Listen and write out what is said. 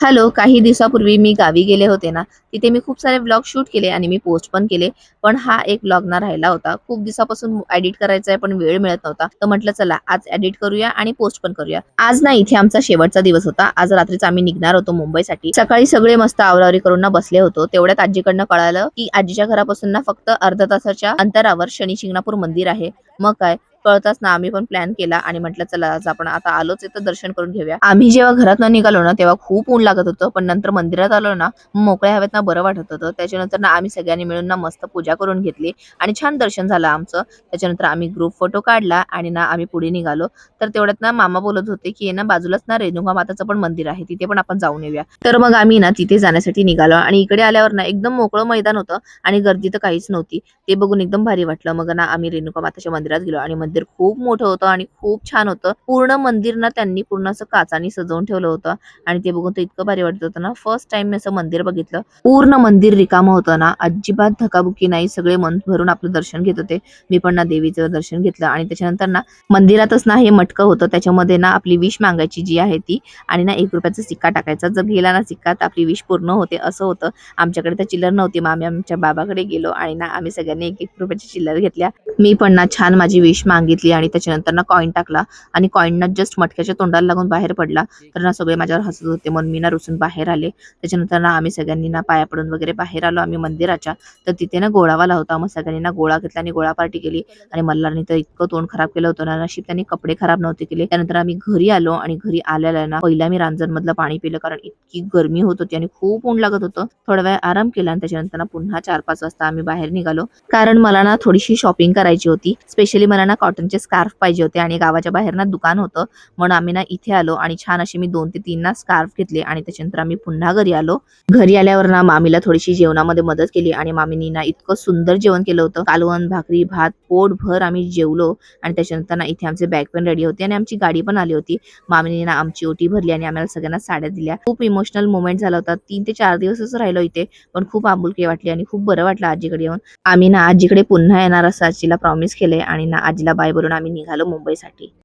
Hello, काही दिवसापूर्वी मी गावी गेले होते ना, तिथे मी खूप सारे व्लॉग शूट केले आणि मी पोस्ट पण केले. पण हा एक व्लॉग ना राहिला होता. खूप दिवसापासून एडिट करायचा आहे, पण वेळ मिळत नव्हता. तर म्हटलं चला आज एडिट करूया आणि पोस्ट पण करूया. आज ना इथे आमचा शेवटचा दिवस होता. आज रात्रीच आम्ही निघणार होतो मुंबईसाठी. सकाळी सगळे मस्त आवरावरी करून ना बसले होतो. तेवढ्यात आजीकडनं कळालं, की आजीच्या घरापासून ना फक्त अर्ध्या तासाच्या अंतरावर शनी शिंगणापूर मंदिर आहे. मग काय कळताच ना आम्ही पण प्लॅन केला आणि म्हटलं चला आज आपण आता आलोच आहे तर दर्शन करून घेऊया. आम्ही जेव्हा घरातनं निघालो ना तेव्हा खूप ऊन लागत होतं, पण नंतर मंदिरात आलो ना मोकळ्या हवेत ना बरं वाटत होतं. त्याच्यानंतर ना आम्ही सगळ्यांनी मिळून ना मस्त पूजा करून घेतली आणि छान दर्शन झालं आमचं. त्याच्यानंतर आम्ही ग्रुप फोटो काढला आणि ना आम्ही पुढे निघालो. तर तेवढ्यात ना मामा बोलत होते की ना बाजूलाच ना रेणुका माताचं पण मंदिर आहे, तिथे पण आपण जाऊन येऊया. तर मग आम्ही ना तिथे जाण्यासाठी निघालो आणि इकडे आल्यावर ना एकदम मोकळं मैदान होतं आणि गर्दी तर काहीच नव्हती. ते बघून एकदम भारी वाटलं. मग ना आम्ही रेणुका माताच्या मंदिरात गेलो आणि मंदिर खूप मोठं होतं आणि खूप छान होतं. पूर्ण मंदिर ना त्यांनी पूर्ण असं काचानी सजवून ठेवलं होतं आणि ते बघून तर इतकं भारी वाटत होतं ना. फर्स्ट टाइम मी असं मंदिर बघितलं. पूर्ण मंदिर रिकामं होतं ना, अजिबात धकाबुकी नाही. सगळे मन भरून आपलं दर्शन घेत होते. मी पण ना देवीचं दर्शन घेतलं आणि त्याच्यानंतर ना मंदिरातच ना हे मटकं होतं. त्याच्यामध्ये ना आपली विश मागायची जी आहे ती आणि ना ₹1 सिक्का टाकायचा. जर गेला ना सिक्का तर आपली विश पूर्ण होते असं होतं. आमच्याकडे तर चिल्लर नव्हती. मग आम्ही आमच्या बाबाकडे गेलो आणि ना आम्ही सगळ्यांनी ₹1 चिल्लर घेतल्या. मी पण ना छान माझी विश मागितली आणि त्याच्यानंतर ना कॉइन टाकला आणि कॉइन ना जस्ट मटक्याच्या तोंडाला लागून बाहेर पडला. तर ना सगळे माझ्यावर हसत होते. म्हणून मी ना रुसून बाहेर आले. त्याच्यानंतर ना आम्ही सगळ्यांनी ना पाया पडून वगैरे बाहेर आलो आम्ही मंदिराच्या. तर तिथे ना गोळावाला होता. मग सगळ्यांनी ना गोळा घेतला आणि गोळा पार्टी केली आणि मल्हारने तर इतकं तोंड खराब केलं होतं ना, नशीब त्यांनी कपडे खराब नव्हते केले. त्यानंतर आम्ही घरी आलो आणि घरी आल्याला ना पहिला मी रांजणमधलं पाणी पिलं, कारण इतकी गरमी होत होती आणि खूप ऊन लागत होतं. थोडा वेळ आराम केला आणि त्याच्यानंतर ना पुन्हा 4-5 वाजता आम्ही बाहेर निघालो. कारण मला ना थोडीशी शॉपिंग करायची होती. स्पेशली मला ना कॉटनचे स्कार्फ पाहिजे होते आणि गावाच्या बाहेर ना दुकान होतं. म्हणून आम्ही ना इथे आलो आणि छान अशी मी 2 ते 3 ना स्कार्फ घेतले आणि त्याच्यानंतर आम्ही पुन्हा घरी आलो. घरी आल्यावर ना मामीला थोडीशी जेवणामध्ये मदत केली आणि मामीनी ना इतकं सुंदर जेवण केलं होतं. कालवण, भाकरी, भात पोटभर आम्ही जेवलो आणि त्याच्यानंतर ना इथे आमचे बॅग पण रेडी होते आणि आमची गाडी पण आली होती. मामीने ना आमची ओटी भरली आणि आम्हाला सगळ्यांना साड्या दिल्या. खूप इमोशनल मोमेंट झाला होता. 3 ते 4 दिवसच राहिलो इथे, पण खूप आपुलकी वाटली आणि खूप बरं वाटलं आजीकडे येऊन. आम्ही ना आजीकडे पुन्हा येणार असं आजीला प्रॉमिस केले आणि ना आजीला बाय बोलून आम्ही निघालो मुंबईसाठी.